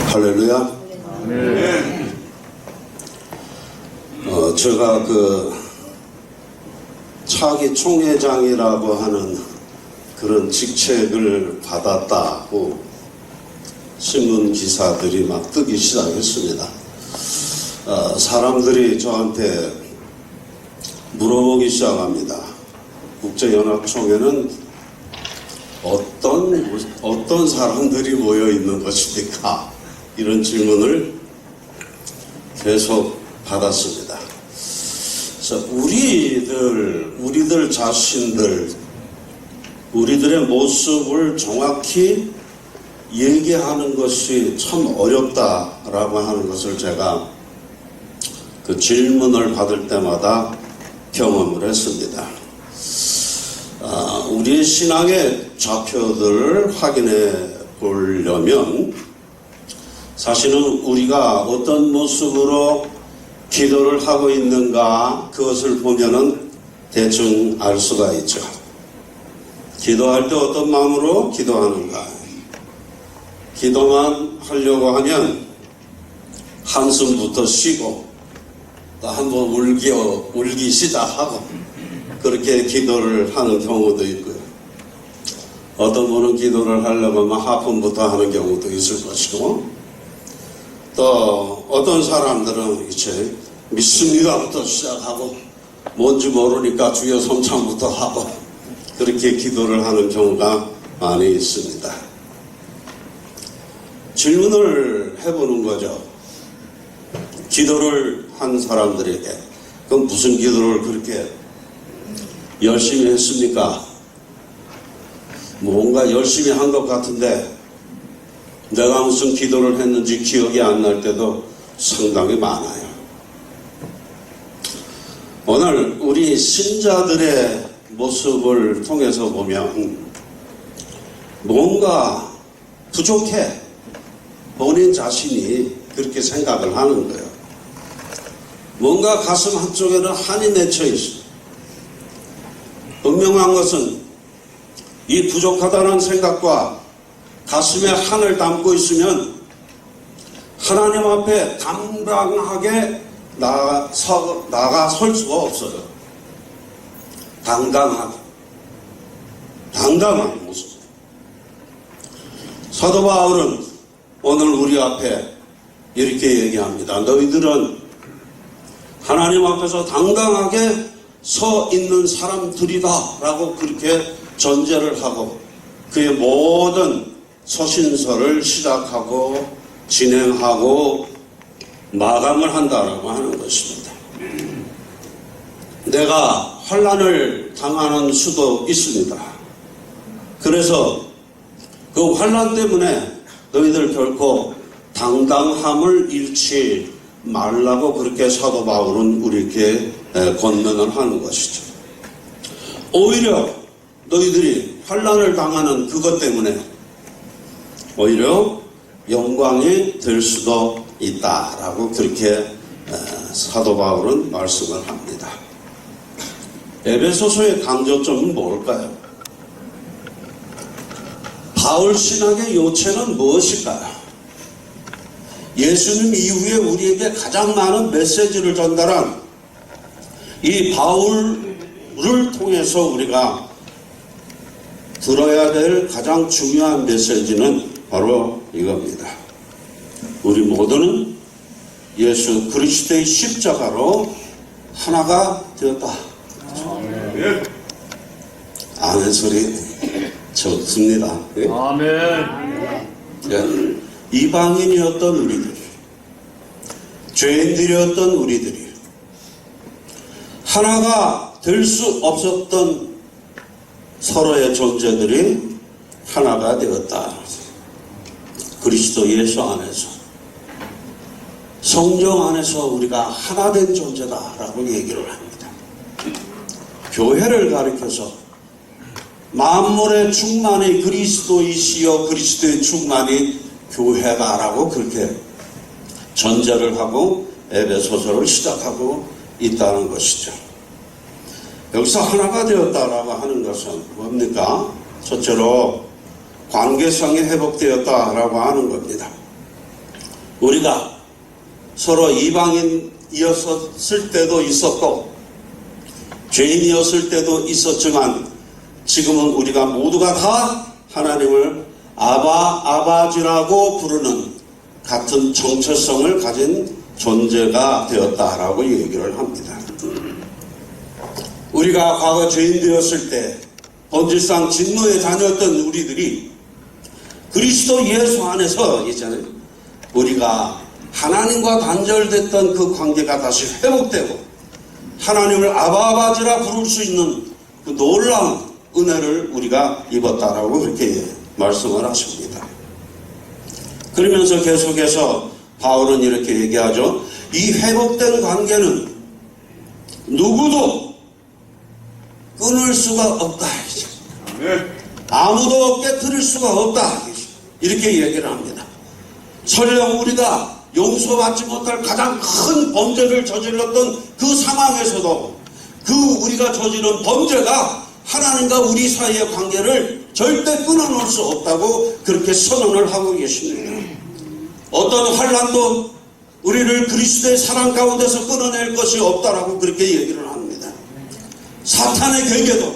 할렐루야. 네. 제가 차기 총회장이라고 하는 그런 직책을 받았다고 신문 기사들이 막 뜨기 시작했습니다. 사람들이 저한테 물어보기 시작합니다. 국제연합총회는 어떤 사람들이 모여 있는 것입니까? 이런 질문을 계속 받았습니다. 그래서 우리들 자신들, 우리들의 모습을 정확히 얘기하는 것이 참 어렵다라고 하는 것을 제가 그 질문을 받을 때마다 경험을 했습니다. 우리의 신앙의 좌표들을 확인해 보려면 사실은 우리가 어떤 모습으로 기도를 하고 있는가 그것을 보면은 대충 알 수가 있죠. 기도할 때 어떤 마음으로 기도하는가. 기도만 하려고 하면 한숨부터 쉬고 또 한번 울기 시작하고 그렇게 기도를 하는 경우도 있고요. 어떤 분은 기도를 하려고 하면 하품부터 하는 경우도 있을 것이고 또 어떤 사람들은 이제 믿습니다부터 시작하고 뭔지 모르니까 주여 성찬부터 하고 그렇게 기도를 하는 경우가 많이 있습니다. 질문을 해보는 거죠. 기도를 한 사람들에게 그럼 무슨 기도를 그렇게 열심히 했습니까? 뭔가 열심히 한 것 같은데 내가 무슨 기도를 했는지 기억이 안 날 때도 상당히 많아요. 오늘 우리 신자들의 모습을 통해서 보면 뭔가 부족해. 본인 자신이 그렇게 생각을 하는 거예요. 뭔가 가슴 한쪽에는 한이 맺혀 있어요. 분명한 것은 이 부족하다는 생각과 가슴에 한을 담고 있으면 하나님 앞에 당당하게 나가설 수가 없어요. 당당한 모습. 사도 바울은 오늘 우리 앞에 이렇게 얘기합니다. 너희들은 하나님 앞에서 당당하게 서 있는 사람들이다 라고 그렇게 전제를 하고 그의 모든 서신서를 시작하고 진행하고 마감을 한다라고 하는 것입니다. 내가 환난을 당하는 수도 있습니다. 그래서 그 환난 때문에 너희들 결코 당당함을 잃지 말라고 그렇게 사도 바울은 우리에게 권면을 하는 것이죠. 오히려 너희들이 환난을 당하는 그것 때문에 오히려 영광이 될 수도 있다라고 그렇게 사도 바울은 말씀을 합니다. 에베소서의 강조점은 뭘까요? 바울 신학의 요체는 무엇일까요? 예수님 이후에 우리에게 가장 많은 메시지를 전달한 이 바울을 통해서 우리가 들어야 될 가장 중요한 메시지는 바로 이겁니다. 우리 모두는 예수 그리스도의 십자가로 하나가 되었다. 아멘 소리 좋습니다. 아멘. 이방인이었던 우리들, 죄인들이었던 우리들이 하나가 될 수 없었던 서로의 존재들이 하나가 되었다. 그리스도 예수 안에서 성령 안에서 우리가 하나 된 존재다라고 얘기를 합니다. 교회를 가리켜서 만물의 충만이 그리스도이시여 그리스도의 충만이 교회다라고 그렇게 전제를 하고 에베소서를 시작하고 있다는 것이죠. 여기서 하나가 되었다라고 하는 것은 뭡니까? 첫째로 관계성이 회복되었다라고 하는 겁니다. 우리가 서로 이방인이었을 때도 있었고 죄인이었을 때도 있었지만 지금은 우리가 모두가 다 하나님을 아버지라고 부르는 같은 정체성을 가진 존재가 되었다라고 얘기를 합니다. 우리가 과거 죄인 되었을 때 본질상 진노의 자녀였던 우리들이 그리스도 예수 안에서 있잖아요. 우리가 하나님과 단절됐던 그 관계가 다시 회복되고 하나님을 아버지라 부를 수 있는 그 놀라운 은혜를 우리가 입었다라고 그렇게 말씀을 하십니다. 그러면서 계속해서 바울은 이렇게 얘기하죠. 이 회복된 관계는 누구도 끊을 수가 없다. 아무도 깨뜨릴 수가 없다. 이렇게 얘기를 합니다. 설령 우리가 용서받지 못할 가장 큰 범죄를 저질렀던 그 상황에서도 그 우리가 저지른 범죄가 하나님과 우리 사이의 관계를 절대 끊어놓을 수 없다고 그렇게 선언을 하고 계십니다. 어떤 환난도 우리를 그리스도의 사랑 가운데서 끊어낼 것이 없다라고 그렇게 얘기를 합니다. 사탄의 계계도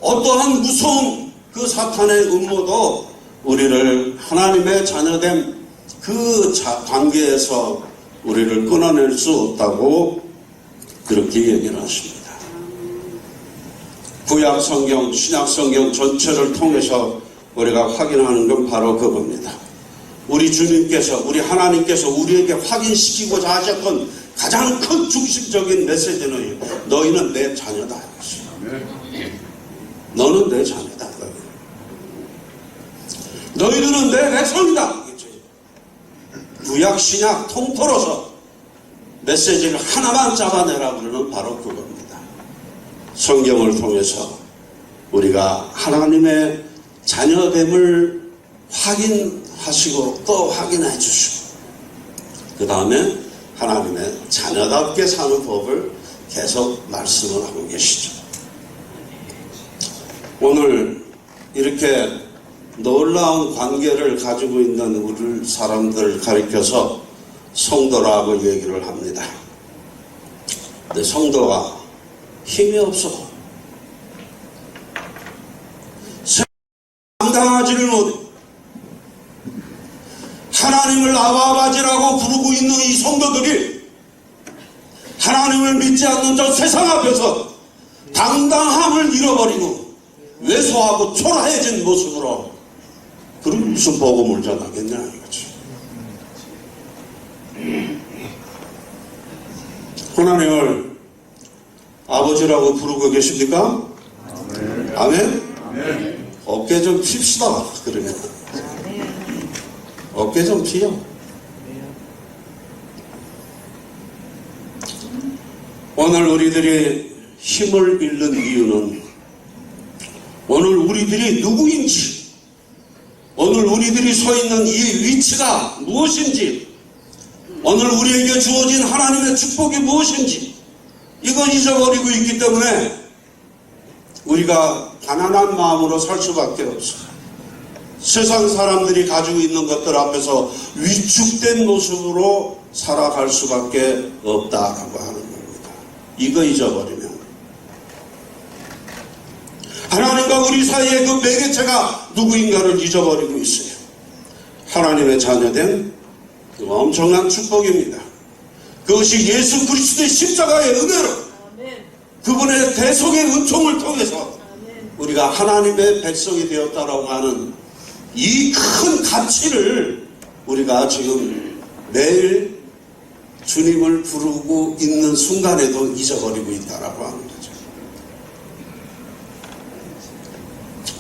어떠한 무서운 그 사탄의 음모도 우리를 하나님의 자녀된 그 관계에서 우리를 끊어낼 수 없다고 그렇게 얘기를 하십니다. 구약 성경, 신약 성경 전체를 통해서 우리가 확인하는 건 바로 그겁니다. 우리 주님께서, 우리 하나님께서 우리에게 확인시키고자 하셨던 가장 큰 중심적인 메시지는 너희는 내 자녀다. 너는 내 자녀다. 너희들은 내 백성이다. 구약 신약 통틀어서 메시지를 하나만 잡아내라 그러는 바로 그겁니다. 성경을 통해서 우리가 하나님의 자녀됨을 확인하시고 또 확인해 주시고 그 다음에 하나님의 자녀답게 사는 법을 계속 말씀을 하고 계시죠. 오늘 이렇게 놀라운 관계를 가지고 있는 우리 사람들을 가리켜서 성도라고 얘기를 합니다. 근데 성도가 힘이 없어. 감당하지를 못해. 하나님을 아버지라고 부르고 있는 이 성도들이 하나님을 믿지 않는 저 세상 앞에서 당당함을 잃어버리고 왜소하고 초라해진 모습으로 그럼 무슨 복음을 전하겠냐 이거지. 하나님을 아버지라고 부르고 계십니까? 아멘? 아멘. 어깨 좀 핍시다. 그러면 어깨 좀 피요. 오늘 우리들이 힘을 잃는 이유는 오늘 우리들이 누구인지, 오늘 우리들이 서 있는 이 위치가 무엇인지, 오늘 우리에게 주어진 하나님의 축복이 무엇인지 이걸 잊어버리고 있기 때문에 우리가 가난한 마음으로 살 수밖에 없어요. 세상 사람들이 가지고 있는 것들 앞에서 위축된 모습으로 살아갈 수밖에 없다라고 하는 겁니다. 이거 잊어버리면 하나님과 우리 사이의 그 매개체가 누구인가를 잊어버리고 있어요. 하나님의 자녀된 그 엄청난 축복입니다. 그것이 예수 그리스도의 십자가의 은혜로 그분의 대속의 은총을 통해서 우리가 하나님의 백성이 되었다라고 하는 이 큰 가치를 우리가 지금 매일 주님을 부르고 있는 순간에도 잊어버리고 있다라고 하는 거죠.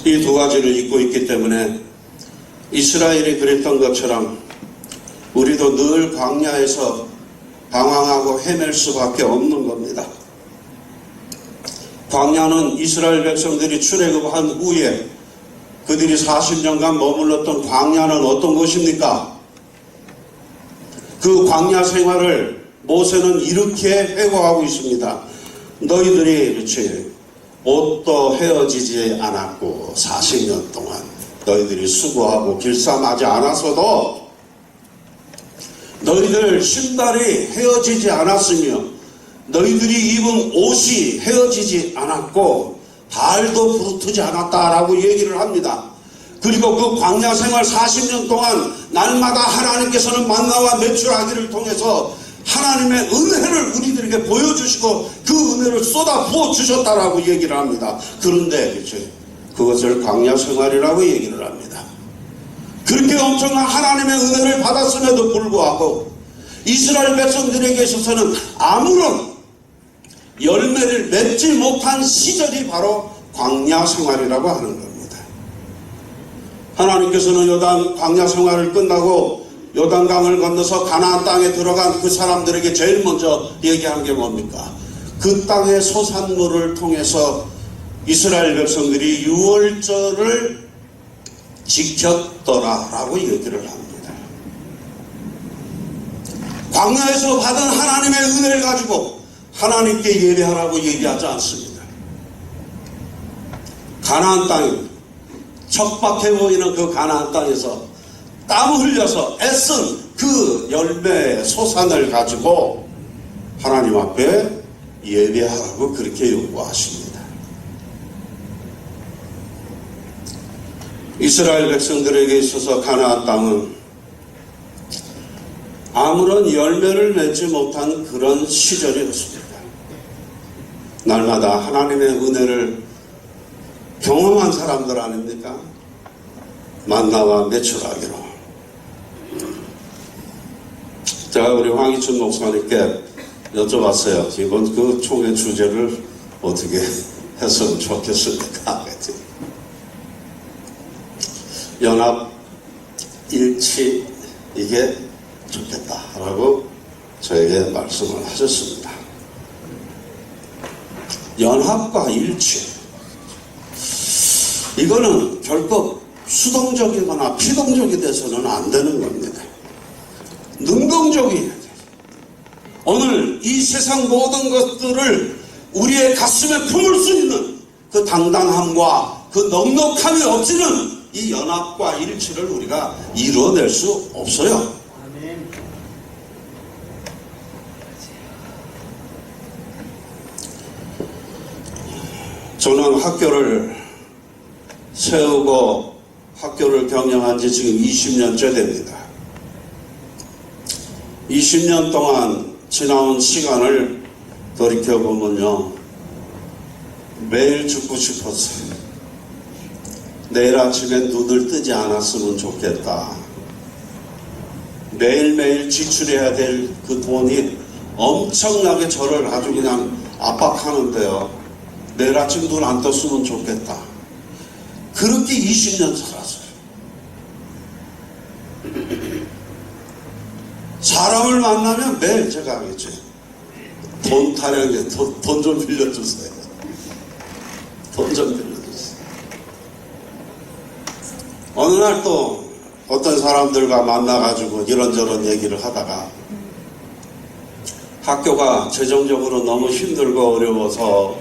이 두 가지를 잊고 있기 때문에 이스라엘이 그랬던 것처럼 우리도 늘 광야에서 방황하고 헤맬 수밖에 없는 겁니다. 광야는 이스라엘 백성들이 출애굽한 후에 그들이 40년간 머물렀던 광야는 어떤 곳입니까? 그 광야 생활을 모세는 이렇게 회고하고 있습니다. 너희들이 그렇지 옷도 헤어지지 않았고 40년 동안 너희들이 수고하고 길쌈하지 않았어도 너희들 신발이 헤어지지 않았으며 너희들이 입은 옷이 헤어지지 않았고 발도 부르트지 않았다라고 얘기를 합니다. 그리고 그 광야 생활 40년 동안 날마다 하나님께서는 만나와 메추라기를 통해서 하나님의 은혜를 우리들에게 보여주시고 그 은혜를 쏟아 부어 주셨다라고 얘기를 합니다. 그런데 그렇죠? 그것을 광야 생활이라고 얘기를 합니다. 그렇게 엄청난 하나님의 은혜를 받았음에도 불구하고 이스라엘 백성들에게 있어서는 아무런 열매를 맺지 못한 시절이 바로 광야 생활이라고 하는 겁니다. 하나님께서는 요단 광야 생활을 끝나고 요단강을 건너서 가나안 땅에 들어간 그 사람들에게 제일 먼저 얘기한 게 뭡니까? 그 땅의 소산물을 통해서 이스라엘 백성들이 유월절을 지켰더라라고 얘기를 합니다. 광야에서 받은 하나님의 은혜를 가지고 하나님께 예배하라고 얘기하지 않습니다. 가나안 땅, 척박해 보이는 그 가나안 땅에서 땀 흘려서 애쓴 그 열매의 소산을 가지고 하나님 앞에 예배하라고 그렇게 요구하십니다. 이스라엘 백성들에게 있어서 가나안 땅은 아무런 열매를 맺지 못한 그런 시절이었습니다. 날마다 하나님의 은혜를 경험한 사람들 아닙니까? 만나와 메추라기로. 제가 우리 황희춘 목사님께 여쭤봤어요. 이번 그 총회 주제를 어떻게 했으면 좋겠습니까? 연합, 일치, 이게 좋겠다라고 저에게 말씀을 하셨습니다. 연합과 일치, 이거는 결코 수동적이거나 피동적이 돼서는 안 되는 겁니다. 능동적이어야 돼요. 오늘 이 세상 모든 것들을 우리의 가슴에 품을 수 있는 그 당당함과 그 넉넉함이 없이는 이 연합과 일치를 우리가 이루어낼 수 없어요. 저는 학교를 세우고 학교를 경영한 지 지금 20년째 됩니다. 20년 동안 지나온 시간을 돌이켜보면요, 매일 죽고 싶었어요. 내일 아침에 눈을 뜨지 않았으면 좋겠다. 매일매일 지출해야 될 그 돈이 엄청나게 저를 아주 그냥 압박하는데요. 내일 아침 눈 안 떴으면 좋겠다. 그렇게 20년 살았어요. 사람을 만나면 매일 제가 하겠죠. 돈 타령해, 돈 좀 빌려주세요. 돈 좀 빌려주세요. 어느 날 또 어떤 사람들과 만나가지고 이런저런 얘기를 하다가 학교가 재정적으로 너무 힘들고 어려워서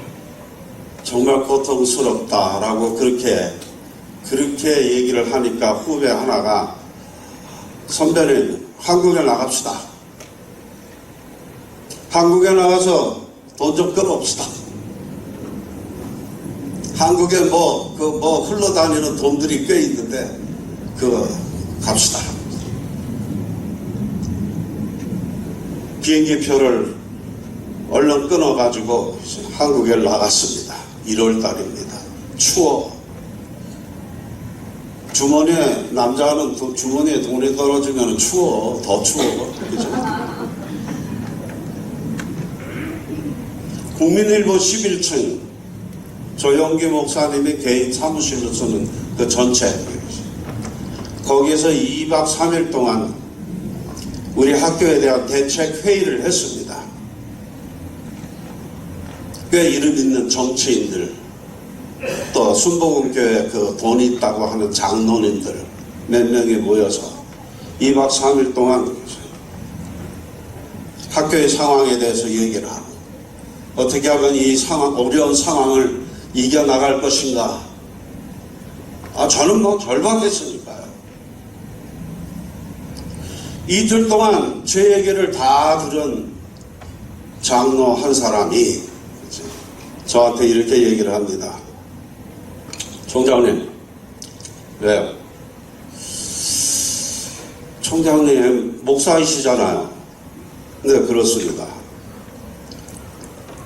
정말 고통스럽다라고 그렇게 얘기를 하니까 후배 하나가, 선배님 한국에 나갑시다. 한국에 나가서 돈 좀 끌어옵시다. 한국에 흘러다니는 돈들이 꽤 있는데 갑시다. 비행기표를 얼른 끊어가지고 한국에 나갔습니다. 1월 달입니다. 추워. 남자는 주머니에 돈이 떨어지면 추워. 더 추워. 그죠? 국민일보 11층 조영기 목사님이 개인 사무실로 쓰는 그 전체, 거기에서 2박 3일 동안 우리 학교에 대한 대책 회의를 했습니다. 꽤 이름 있는 정치인들, 또 순복음교회 그 돈 있다고 하는 장로님들 몇 명이 모여서 2박 3일 동안 학교의 상황에 대해서 얘기를 하고, 어떻게 하면 이 어려운 상황을 이겨나갈 것인가. 저는 절박했으니까요. 이틀 동안 제 얘기를 다 들은 장로 한 사람이 저한테 이렇게 얘기를 합니다. 총장님, 왜요? 총장님 목사이시잖아요. 네, 그렇습니다.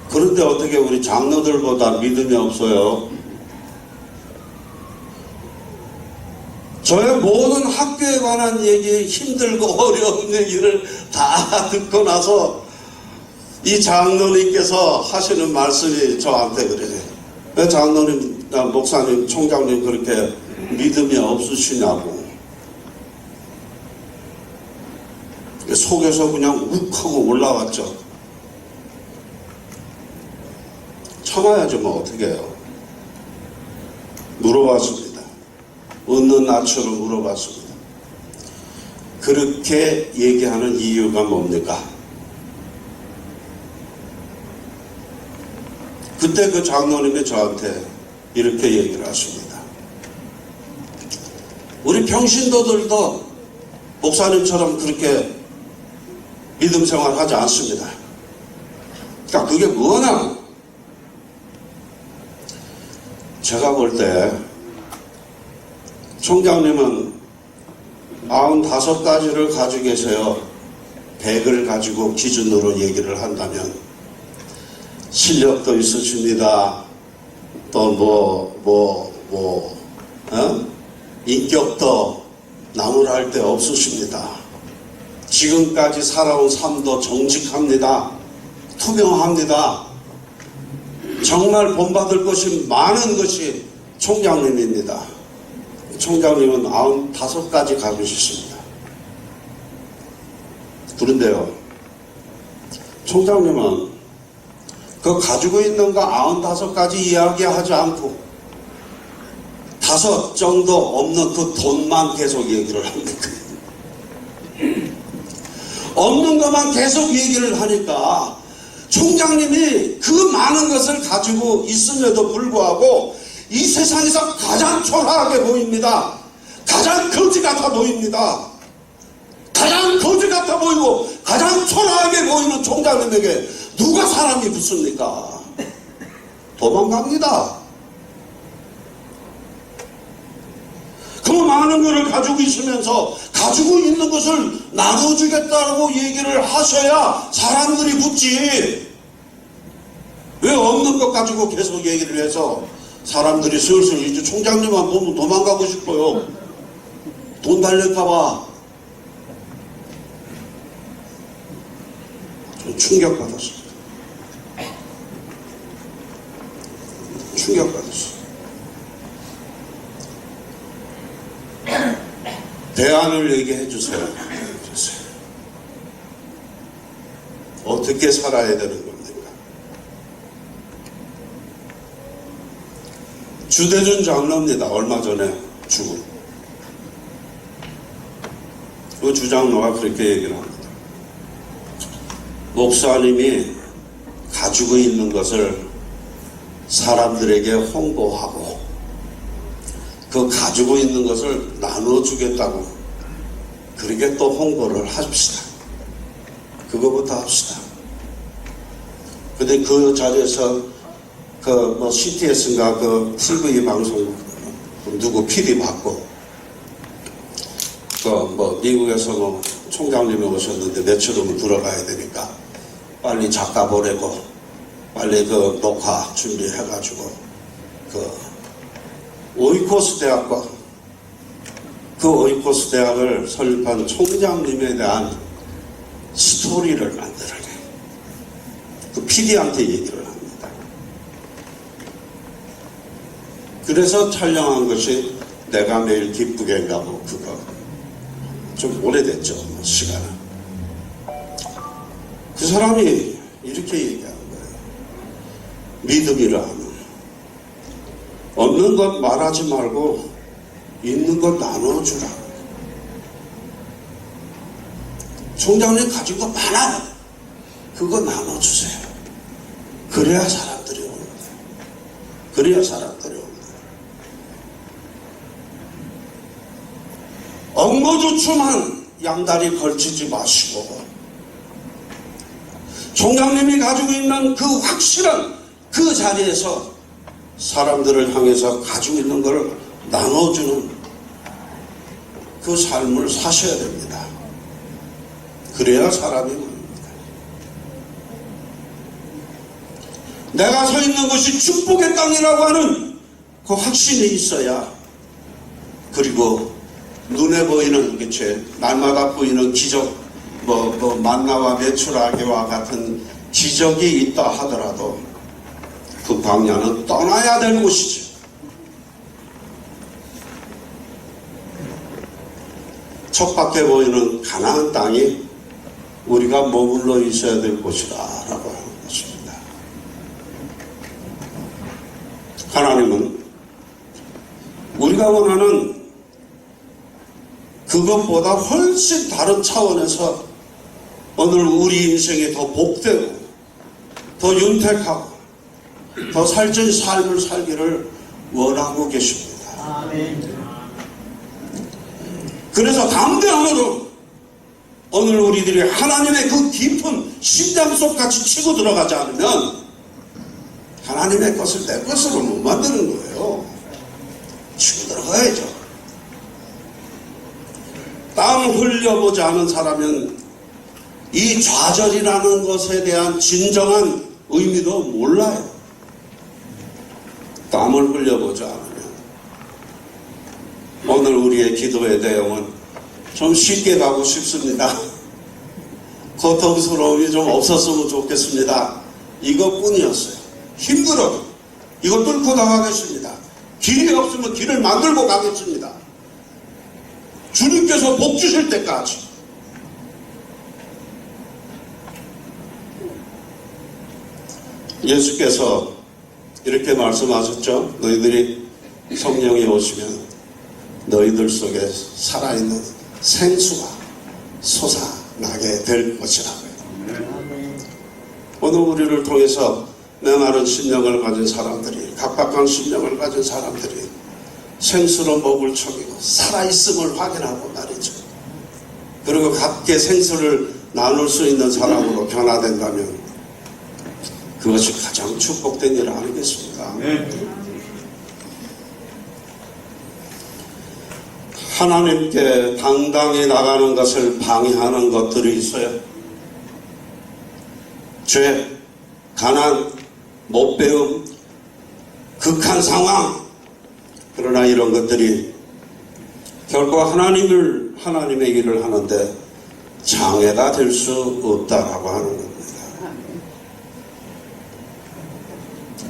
그런데 어떻게 우리 장로들보다 믿음이 없어요? 저의 모든 학교에 관한 얘기, 힘들고 어려운 얘기를 다 듣고 나서 이 장로님께서 하시는 말씀이 저한테 그래요. 왜 장로님, 목사님, 총장님 그렇게 믿음이 없으시냐고. 속에서 그냥 욱 하고 올라왔죠. 참아야죠, 뭐 어떻게 해요. 물어봤습니다. 웃는 낯으로 물어봤습니다. 그렇게 얘기하는 이유가 뭡니까? 그때 그 장로님이 저한테 이렇게 얘기를 하십니다. 우리 평신도들도 목사님처럼 그렇게 믿음 생활 하지 않습니다. 그러니까 그게 뭐냐? 제가 볼 때 총장님은 95가지를 가지고 계세요. 100을 가지고 기준으로 얘기를 한다면 실력도 있으십니다. 또 인격도 나무랄 데 없으십니다. 지금까지 살아온 삶도 정직합니다. 투명합니다. 정말 본받을 것이 많은 것이 총장님입니다. 총장님은 95가지 가지고 있습니다. 그런데요, 총장님은 그 가지고 있는 거 95가지 이야기하지 않고 5 정도 없는 그 돈만 계속 얘기를 합니다. 없는 것만 계속 얘기를 하니까 총장님이 그 많은 것을 가지고 있음에도 불구하고 이 세상에서 가장 초라하게 보입니다. 가장 거지 같아 보입니다. 가장 거지 같아 보이고 가장 초라하게 보이는 총장님에게 누가 사람이 붙습니까? 도망갑니다. 그 많은 것을 가지고 있으면서 가지고 있는 것을 나눠주겠다고 얘기를 하셔야 사람들이 붙지. 왜 없는 것 가지고 계속 얘기를 해서 사람들이 슬슬 이제 총장님만 보면 도망가고 싶어요. 돈 달릴까봐. 좀 충격받았어요. 충격받았어요. 대안을 얘기해 주세요. 어떻게 살아야 되는 겁니까? 주대준 장로입니다. 얼마 전에 죽은. 그 주장로가 그렇게 얘기를 합니다. 목사님이 가지고 있는 것을 사람들에게 홍보하고 그 가지고 있는 것을 나눠주겠다고 그렇게 또 홍보를 합시다. 그거부터 합시다. 근데 그 자리에서 CTS인가 그 TV 방송 누구 PD 받고 미국에서 총장님이 오셨는데 며칠 후면 들어가야 되니까 빨리 작가 보내고 빨리 그 녹화 준비해가지고 오이코스 대학과 그 오이코스 대학을 설립한 총장님에 대한 스토리를 만들어내. 그 PD한테 얘기를 합니다. 그래서 촬영한 것이 내가 매일 기쁘게 가고 그거 좀 오래됐죠, 시간은. 그 사람이 이렇게 얘기하는 거예요. 믿음이라 하면 없는 것 말하지 말고 있는 것 나눠주라. 총장님 가진 거 많아요. 그거 나눠주세요. 그래야 사람들이 옵니다. 그래야 사람들이 옵니다. 엉거주춤한 양다리 걸치지 마시고 총장님이 가지고 있는 그 확실한 그 자리에서 사람들을 향해서 가지고 있는 것을 나눠주는 그 삶을 사셔야 됩니다. 그래야 사람이 뭡니다. 내가 서 있는 것이 축복의 땅이라고 하는 그 확신이 있어야, 그리고 눈에 보이는, 그치, 날마다 보이는 기적, 만나와 메추라기와 같은 기적이 있다 하더라도 그 광야는 떠나야 될 곳이지. 척박해 보이는 가나안 땅이 우리가 머물러 있어야 될 곳이다라고 하는 것입니다. 하나님은 우리가 원하는 그것보다 훨씬 다른 차원에서 오늘 우리 인생이 더 복되고 더 윤택하고 더 살찐 삶을 살기를 원하고 계십니다. 아멘. 그래서 담대함으로 오늘 우리들이 하나님의 그 깊은 심장 속같이 치고 들어가지 않으면 하나님의 것을 내 것으로 못 만드는 거예요. 치고 들어가야죠. 땀 흘려보지 않은 사람은 이 좌절이라는 것에 대한 진정한 의미도 몰라요. 땀을 흘려보지 않으면. 오늘 우리의 기도의 내용은 좀 쉽게 가고 싶습니다. 고통스러움이 좀 없었으면 좋겠습니다. 이것뿐이었어요. 힘들어도 이거 뚫고 나가겠습니다. 길이 없으면 길을 만들고 가겠습니다. 주님께서 복 주실 때까지. 예수께서 이렇게 말씀하셨죠. 너희들이 성령이 오시면 너희들 속에 살아있는 생수가 솟아나게 될 것이라고요. 오늘 우리를 통해서 메마른 심령을 가진 사람들이, 각박한 심령을 가진 사람들이 생수로 목을 초기고 살아있음을 확인하고 말이죠. 그리고 함께 생수를 나눌 수 있는 사람으로 변화된다면 그것이 가장 축복된 일 아니겠습니까? 하나님께 당당히 나가는 것을 방해하는 것들이 있어요. 죄, 가난, 못배움, 극한 상황. 그러나 이런 것들이 결코 하나님의 일을 하는데 장애가 될 수 없다라고 하는 겁니다.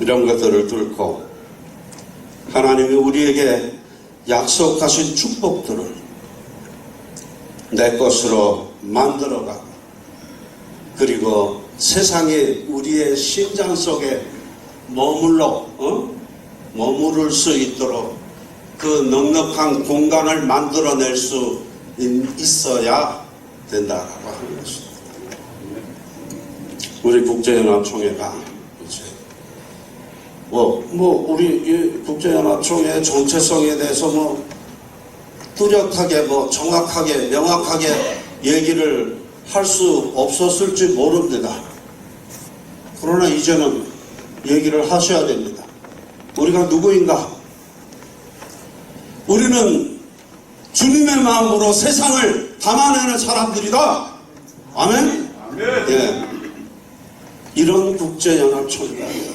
이런 것들을 뚫고 하나님이 우리에게 약속하신 축복들을 내 것으로 만들어가고, 그리고 세상에 우리의 심장 속에 머무를 수 있도록 그 넉넉한 공간을 만들어낼 수 있어야 된다라고 하는 것입니다. 우리 국제연합총회가 우리 이 국제연합총회의 정체성에 대해서 뚜렷하게 정확하게 명확하게 얘기를 할 수 없었을지 모릅니다. 그러나 이제는 얘기를 하셔야 됩니다. 우리가 누구인가? 우리는 주님의 마음으로 세상을 담아내는 사람들이다. 아멘? 예. 이런 국제연합총회가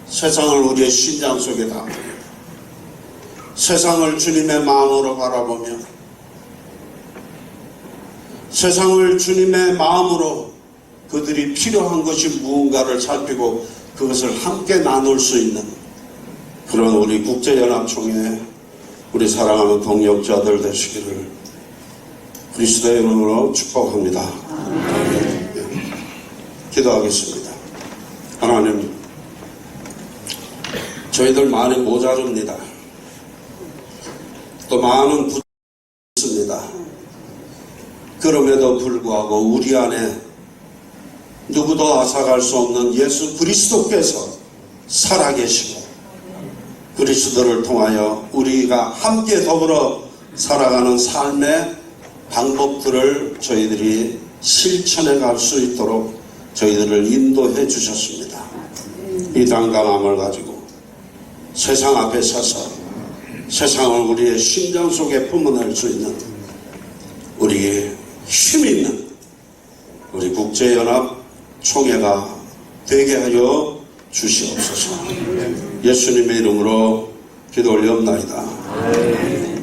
세상을 우리의 심장 속에 담고 세상을 주님의 마음으로 바라보며 세상을 주님의 마음으로 그들이 필요한 것이 무언가를 살피고 그것을 함께 나눌 수 있는 그런 우리 국제연합총회 우리 사랑하는 동역자들 되시기를 그리스도의 이름으로 축복합니다. 기도하겠습니다. 하나님, 저희들 많이 모자릅니다. 또 많은 부족이 있습니다. 그럼에도 불구하고 우리 안에 누구도 앗아갈 수 없는 예수 그리스도께서 살아계시고 그리스도를 통하여 우리가 함께 더불어 살아가는 삶의 방법들을 저희들이 실천해 갈 수 있도록 저희들을 인도해 주셨습니다. 이 당당함을 가지고 세상 앞에 서서 세상을 우리의 심장 속에 품어낼 수 있는 우리의 힘 있는 우리 국제연합 총회가 되게 하여 주시옵소서. 예수님의 이름으로 기도 올리옵나이다.